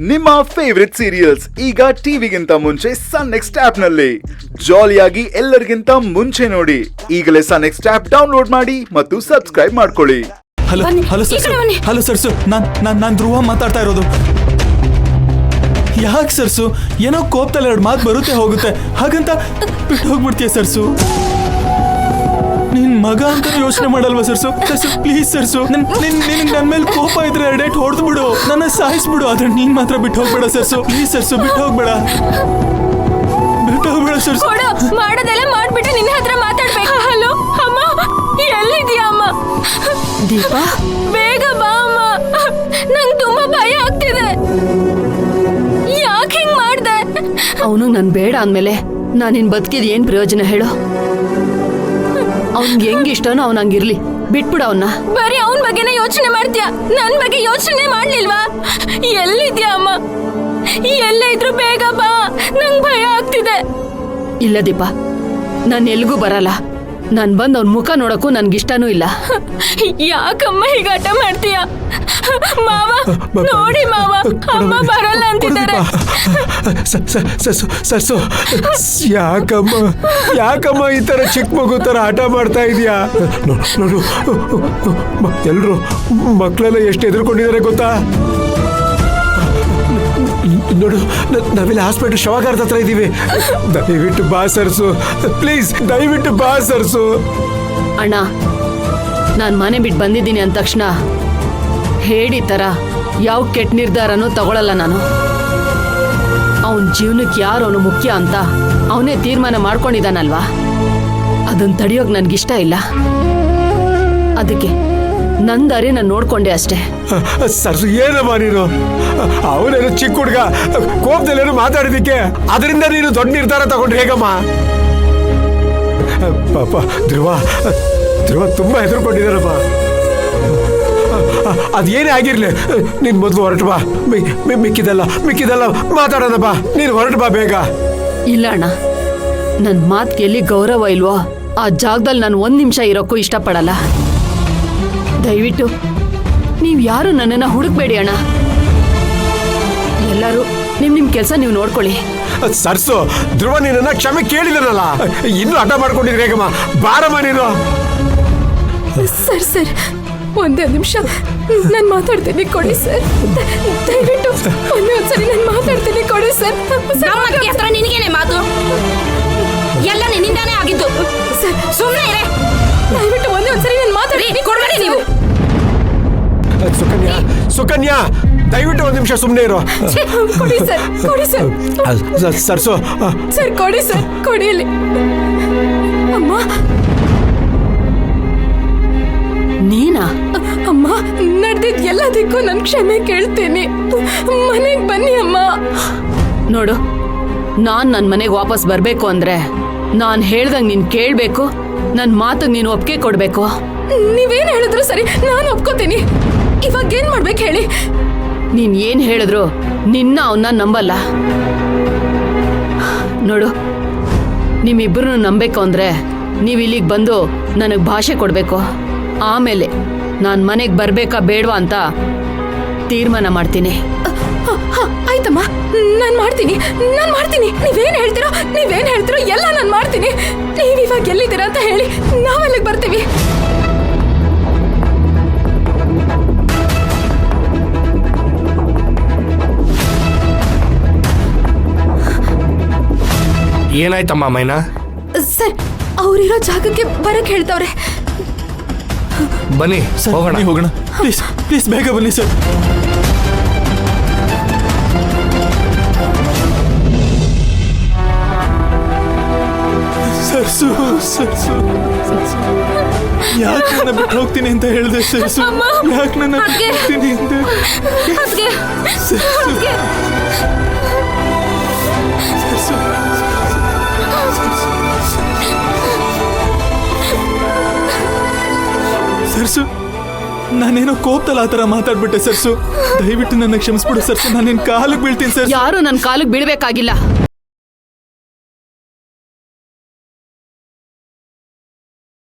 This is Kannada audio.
ನಿಮ್ಮ ಫೇವರಿಟ್ ಸೀರಿಯಲ್ಸ್ ಈಗ ಟಿವಿಗಿಂತ ಮುಂಚೆ ಸನ್ ನೆಕ್ಸ್ಟ್ ಆಪ್ ನಲ್ಲಿ ಜಾಲಿಯಾಗಿ ಎಲ್ಲರಿಗಿಂತ ಮುಂಚೆ ನೋಡಿ. ಈಗಲೇ ಸನ್ ನೆಕ್ಸ್ಟ್ ಆಪ್ ಡೌನ್ಲೋಡ್ ಮಾಡಿ ಮತ್ತು ಸಬ್ಸ್ಕ್ರೈಬ್ ಮಾಡ್ಕೊಳ್ಳಿ. ಹಲೋ ಸರ್ಸು, ನಾನ್ ಧ್ರುವ ಮಾತಾಡ್ತಾ ಇರೋದು. ಯಾಕೆ ಸರ್ಸು, ಏನೋ ಕೋಪದಲ್ಲಿ 2 ಮಾತು ಬರುತ್ತೆ ಹೋಗುತ್ತೆ, ಹಾಗಂತ ಬಿಟ್ಟು ಹೋಗ್ಬಿಡ್ತೀಯ ಸರ್ಸು? ನಿನ್ ಮಗ ಅಂತ ಯೋಚನೆ ಮಾಡಲ್ವಾ ಸರ್ಸು? ಪ್ಲೀಸ್ ಸರ್ಸು, ನಿನಗೆ ನನ್ನ ಮೇಲೆ ಕೋಪ ಇದ್ರೆ 2 ಏಟು ಹೊಡೆದು ಬಿಡು, ನನ್ನ ಸಾಯಿಸ್ಬಿಡು, ಆದ್ರೆ ನೀನ್ ಮಾತ್ರ ಬಿಟ್ಟು ಹೋಗ್ಬೇಡ ಸರ್ಸು. ಪ್ಲೀಸ್ ಸರ್ಸು, ಬಿಟ್ಟು ಹೋಗ್ಬೇಡ ಸರ್ಸು. ಮಾಡೋದೆಲ್ಲ ಮಾಡ್ಬಿಟ್ಟು ನಿನ್ನ ಹತ್ರ ಮಾತಾಡ್ಬೇಕು. ಹಲೋ ಅಮ್ಮ, ಎಲ್ಲಿದ್ಯಾ ಅಮ್ಮ? ದೀಪಾ, ಬೇಗ ಬಾ ಅಮ್ಮ, ನಂಗೆ ತುಂಬಾ ಭಯ ಆಗ್ತಿದೆ. ಯಾಕೆ ಹಿಂಗ್ ಮಾಡ್ದೆ? ಅವನು ನನ್ ಬೇಡ ಅಂದ್ಮೇಲೆ ನಾನು ನಿನ್ ಬದುಕಿದ ಏನ್ ಪ್ರಯೋಜನ ಹೇಳು? ಅವ್ನ್ಗೆ ಹೆಂಗ್ ಇಷ್ಟನೋ ಅವ್ನ ಹಂಗಿರ್ಲಿ, ಬಿಟ್ಬಿಡ ಅವನ್ನ. ಬರೀ ಅವನ ಬಗ್ಗೆನೇ ಯೋಚನೆ ಮಾಡ್ತೀಯ, ನನ್ ಬಗ್ಗೆ ಯೋಚನೆ ಮಾಡ್ಲಿಲ್ವಾ? ಎಲ್ಲಿದ್ಯಾ ಅಮ್ಮ? ಎಲ್ಲೇ ಇದ್ರು ಬೇಗ ಬಾ, ನಂಗ್ ಭಯ ಆಗ್ತಿದೆ. ಇಲ್ಲ ದೀಪಾ, ನಾನು ಎಲ್ಗೂ ಬರಲ್ಲ. ನಾನ್ ಬಂದ್ ಅವ್ನ ಮುಖ ನೋಡಕ್ಕೂ ನನ್ಗಿಷ್ಟನೂ ಇಲ್ಲ. ಯಾಕಮ್ಮ ಹೀಗ ಆಟ ಮಾಡ್ತೀಯ? ಮಾವ ನೋಡಿ ಮಾವ, ಅಮ್ಮ ಬರಲ್ಲ ಅಂತಿದ್ದಾರೆ. ಸರ್ಸು, ಯಾಕಮ್ಮ ಈ ತರ ಚಿಕ್ಕ ಮಗು ತರ ಆಟ ಮಾಡ್ತಾ ಇದೀಯಾ? ನೋಡು, ಎಲ್ರು ಮಕ್ಕಳೆಲ್ಲ ಎಷ್ಟು ಎದುರ್ಕೊಂಡಿದ್ದಾರೆ ಗೊತ್ತಾ? ನೋಡು, ನಾವೆಲ್ಲ ಹಾಸ್ಪಿಟಲ್ ಶವಾಗಾರದ ಹತ್ರ ಇದ್ದೀವಿ. ದಯವಿಟ್ಟು ಬಾ ಸರ್ಸು, ಪ್ಲೀಸ್ ದಯವಿಟ್ಟು ಬಾ ಸರ್ಸು. ಅಣ್ಣ, ನಾನ್ ಮನೆ ಬಿಟ್ಟು ಬಂದಿದ್ದೀನಿ ಅಂದ ತಕ್ಷಣ ಹೇಳಿ ತರ ಯಾವ ಕೆಟ್ಟ ನಿರ್ಧಾರನೂ ತಗೊಳಲ್ಲ ನಾನು. ಅವನ ಜೀವನಕ್ಕೆ ಯಾರು ಅವನು ಮುಖ್ಯ ಅಂತ ಅವನೇ ತೀರ್ಮಾನ ಮಾಡ್ಕೊಂಡಿದ್ದಾನಲ್ವಾ, ಅದನ್ನ ತಡೆಯೋಕ್ ನನ್ಗಿಷ್ಟ ಇಲ್ಲ. ಅದಕ್ಕೆ ನಂದಾರಿ ನಾನು ನೋಡ್ಕೊಂಡೆ ಅಷ್ಟೇ. ಸರ್ಸು, ಏನಮ್ಮ ನೀನು? ಅವನೇನು ಚಿಕ್ಕ ಹುಡುಗ, ಕೋಪದಲ್ಲೇನು ಮಾತಾಡಿದಿಕ್ಕೆ ಅದರಿಂದ ನೀನು ದೊಡ್ಡ ನಿರ್ಧಾರ ತಗೊಂಡ್ರೆ ಹೇಗಮ್ಮ? ಪಾಪ ಧ್ರುವ ತುಂಬಾ ಹೆದರ್ಕೊಂಡಿದ್ದಾರಮ್ಮ. ಅದೇನೇ ಆಗಿರ್ಲಿ, ನೀನ್ ಮೊದಲು ಹೊರಟು ಬಾ. ಮಿಕ್ಕಿದೆಲ್ಲ ಮಾತಾಡೋಣ ಬಾ. ನೀನು ಹೊರಟು ಬಾ ಬೇಗ. ಇಲ್ಲ ಅಣ್ಣ, ನನ್ ಮಾತ್ಗೆ ಎಲ್ಲಿ ಗೌರವ ಇಲ್ವೋ ಆ ಜಾಗದಲ್ಲಿ ನಾನು 1 ನಿಮಿಷ ಇರೋಕ್ಕೂ ಇಷ್ಟಪಡಲ್ಲ. ದಯವಿಟ್ಟು ನೀವ್ ಯಾರು ನನ್ನನ್ನ ಹುಡುಕ್ಬೇಡಿ ಅಣ್ಣ. ಎಲ್ಲರೂ ನಿಮ್ ಕೆಲಸ ನೀವು ನೋಡ್ಕೊಳ್ಳಿ. ಸರ್ಸು, ಧ್ರುವ ನೀನನ್ನ ಕ್ಷಮೆ ಕೇಳಿದನಲ್ಲ, ಇನ್ನೂ ಹಠ ಮಾಡ್ಕೊಂಡಿದ್ರೆ ಹೇಗಮ್ಮ? ಬಾರಮ್ಮ ನೀನು. ಸರ್ ಒಂದೇ ನಿಮಿಷ ನಾನು ಮಾತಾಡ್ತೀನಿ, ಕೊಡಿ ಸರ್. ದಯವಿಟ್ಟು ಒಂದ್ಸರಿ ನಾನು ಮಾತಾಡ್ತೀನಿ, ಕೊಡಿ ಸರ್. ಹತ್ರ ನಿನಗೇನೆ ಮಾತು? ಎಲ್ಲ ನಿನ್ನಿಂದಾನೇ ಆಗಿದ್ದು. ಸರ್ ಸುಮ್ಮನೆ ಇರೇ. ದಯವಿಟ್ಟು ಒಂದ್ಸರಿ ನಾನು ಮಾತಾಡ್ತೀನಿ, ಕೊಡ್ಬೇಡಿ ನೀವು. ಸುಕನ್ಯಾ, ದಯವಿಟ್ಟು 1 ನಿಮಿಷ ಸುಮ್ಮನೆ ಇರೋ. ಕೊಡಿ ಸರ್. ಸರ್ಸು ಸರ್, ಕೊಡಿ ಸರ್, ಕೊಡಿ ಇಲ್ಲಿ. ಅಮ್ಮ, ನೀನಾ? ಅಮ್ಮ, ನಡೆದಿದ್ ಎಲ್ಲದಕ್ಕೂ ನಾನು ಕ್ಷಮೆ ಕೇಳ್ತೀನಿ. ಮನೆಗೆ ಬನ್ನಿ ಅಮ್ಮ. ನೋಡು, ನಾನ್ ನನ್ನ ಮನೆಗೆ ವಾಪಸ್ ಬರ್ಬೇಕು ಅಂದ್ರೆ ನಾನ್ ಹೇಳ್ದಂಗ್ ನೀನ್ ಕೇಳ್ಬೇಕು, ನನ್ ಮಾತಿಗೆ ನೀನು ಒಪ್ಪಿಗೆ ಕೊಡ್ಬೇಕು. ನೀವೇನ್ ಹೇಳಿದ್ರು ಸರಿ, ನಾನು ಒಪ್ಕೋತೀನಿ. ಇವಾಗ ಏನ್ ಮಾಡ್ಬೇಕು ಹೇಳಿ? ನೀನ್ ಏನ್ ಹೇಳಿದ್ರು ನಿನ್ನ ಅವನ್ನ ನಂಬಲ್ಲ. ನೋಡು, ನಿಮ್ಮಿಬ್ರು ನಂಬೇಕು ಅಂದ್ರೆ ನೀವ್ ಇಲ್ಲಿಗೆ ಬಂದು ನನಗ್ ಭಾಷೆ ಕೊಡ್ಬೇಕು. ಆಮೇಲೆ ನಾನ್ ಮನೆಗ್ ಬರ್ಬೇಕಾ ಬೇಡವಾ ಅಂತ ತೀರ್ಮಾನ ಮಾಡ್ತೀನಿ. ಆಯ್ತಮ್ಮ, ನಾನ್ ಮಾಡ್ತೀನಿ. ನೀವೇನ್ ಹೇಳ್ತೀರೋ ಎಲ್ಲ ನಾನ್ ಮಾಡ್ತೀನಿ. ನೀವ್ ಇವಾಗ ಎಲ್ಲಿದ್ದೀರಾ ಅಂತ ಹೇಳಿ, ನಾವೆಲ್ಲಿಗೆ ಬರ್ತೀವಿ. ಏನಾಯ್ತಮ್ಮ ಮೈನಾ? ಸರ್, ಅವ್ರಿರೋ ಜಾಗಕ್ಕೆ ಬರಕ್ ಹೇಳ್ತವ್ರೆ. ಬನ್ನಿ ಹೋಗೋಣ. ಪ್ಲೀಸ್ ಬೇಗ ಬನ್ನಿ ಸರ್. ಸರ್ಸು, ಯಾಕೆ ನನ್ನ ಬಿಟ್ಟು ಹೋಗ್ತೀನಿ ಅಂತ ಹೇಳಿದೆ ಸರ್ಸು? ಯಾಕೆ ನನ್ನ ಬಿಟ್ಟು ಹೋಗ್ತೀನಿ ಅಂತ? ಸರ್ಸು, ನಾನೇನೋ ಕೋಪದಲ್ಲಿ ಆ ಥರ ಮಾತಾಡ್ಬಿಟ್ಟೆ ಸರ್ಸು. ದಯವಿಟ್ಟು ನನ್ನ ಕ್ಷಮಿಸ್ಬಿಡು ಸರ್ಸು, ನಾನು ನಿನ್ನ ಕಾಲಿಗೆ ಬೀಳ್ತೀನಿ ಸರ್. ಯಾರು ನನ್ನ ಕಾಲಿಗೆ ಬೀಳ್ಬೇಕಾಗಿಲ್ಲ.